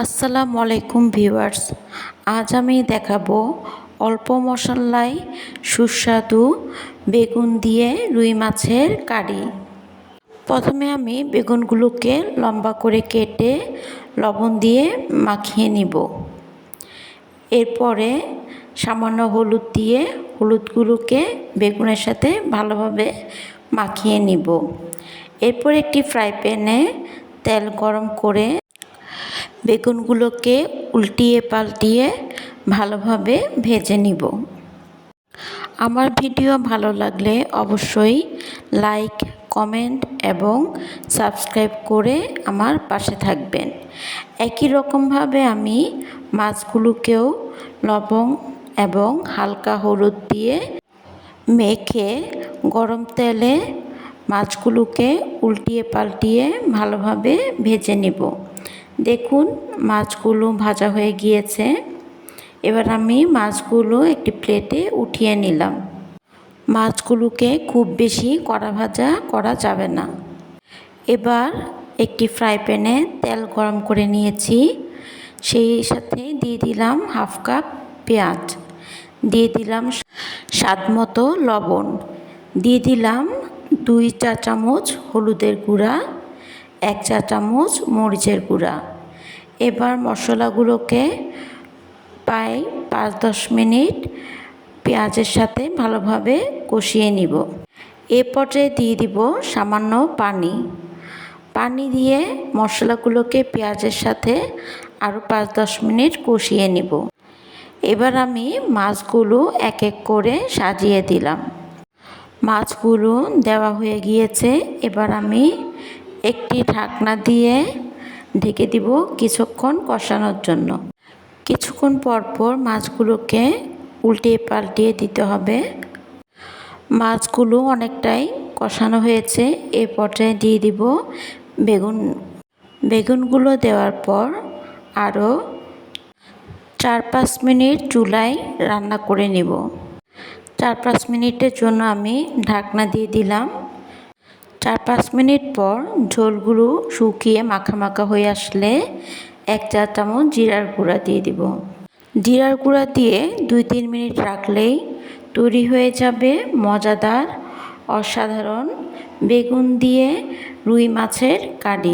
আসসালামু আলাইকুম ভিউয়ার্স। আজ আমি দেখাবো অল্প মশলায় সুস্বাদু বেগুন দিয়ে রুই মাছের কারি। প্রথমে আমি বেগুনগুলোকে লম্বা করে কেটে লবণ দিয়ে মাখিয়ে নিব। এরপরে সামান্য হলুদ দিয়ে হলুদগুলোকে বেগুনের সাথে ভালোভাবে মাখিয়ে নিব। এরপর একটি ফ্রাই প্যানে তেল গরম করে বেগুনগুলোকে উল্টিয়ে পাল্টিয়ে ভালোভাবে ভেজে নিব। আমার ভিডিও ভালো লাগলে অবশ্যই লাইক, কমেন্ট এবং সাবস্ক্রাইব করে আমার পাশে থাকবেন। একই রকমভাবে আমি মাছগুলোকেও লবণ এবং হালকা হলুদ দিয়ে মেখে গরম তেলে মাছগুলোকে উল্টিয়ে পাল্টিয়ে ভালোভাবে ভেজে নিব। দেখুন মাছগুলো ভাজা হয়ে গিয়েছে। এবার আমি মাছগুলো একটি প্লেটে উঠিয়ে নিলাম। মাছগুলোকে খুব বেশি কড়া ভাজা করা যাবে না। এবার একটি ফ্রাই প্যানে তেল গরম করে নিয়েছি। সেই সাথে দিয়ে দিলাম হাফ কাপ পেঁয়াজ, দিয়ে দিলাম স্বাদমতো লবণ, দিয়ে দিলাম 2 চা চামচ হলুদের গুঁড়া, 1 চা চামচ মরিচের গুঁড়া। এবার মশলাগুলোকে প্রায় 5-10 মিনিট পেঁয়াজের সাথে ভালোভাবে কষিয়ে নিব। এ পর্যায়ে দিয়ে দিব সামান্য পানি দিয়ে মশলাগুলোকে পেঁয়াজের সাথে আরও 5-10 মিনিট কষিয়ে নিব। এবার আমি মাছগুলো এক এক করে সাজিয়ে দিলাম। মাছগুলো দেওয়া হয়ে গিয়েছে। এবার আমি একটি ঢাকনা দিয়ে ঢেকে দিব কিছুক্ষণ কষানোর জন্য। কিছুক্ষণ পর মাছগুলোকে উল্টিয়ে পাল্টিয়ে দিতে হবে। মাছগুলো অনেকটাই কষানো হয়েছে। এ পর্যায়ে দিয়ে দিব বেগুনগুলো দেওয়ার পর আরও 4-5 মিনিট চুলায় রান্না করে নিব। 4-5 মিনিটের জন্য আমি ঢাকনা দিয়ে দিলাম। 4-5 মিনিট পর ঝোলগুলো শুকিয়ে মাখা মাখা হয়ে আসলে 1 চা চামচ জিরার গুঁড়া দিয়ে দিব। জিরার গুঁড়া দিয়ে 2-3 মিনিট রাখলেই তৈরি হয়ে যাবে মজাদার অসাধারণ বেগুন দিয়ে রুই মাছের কারি।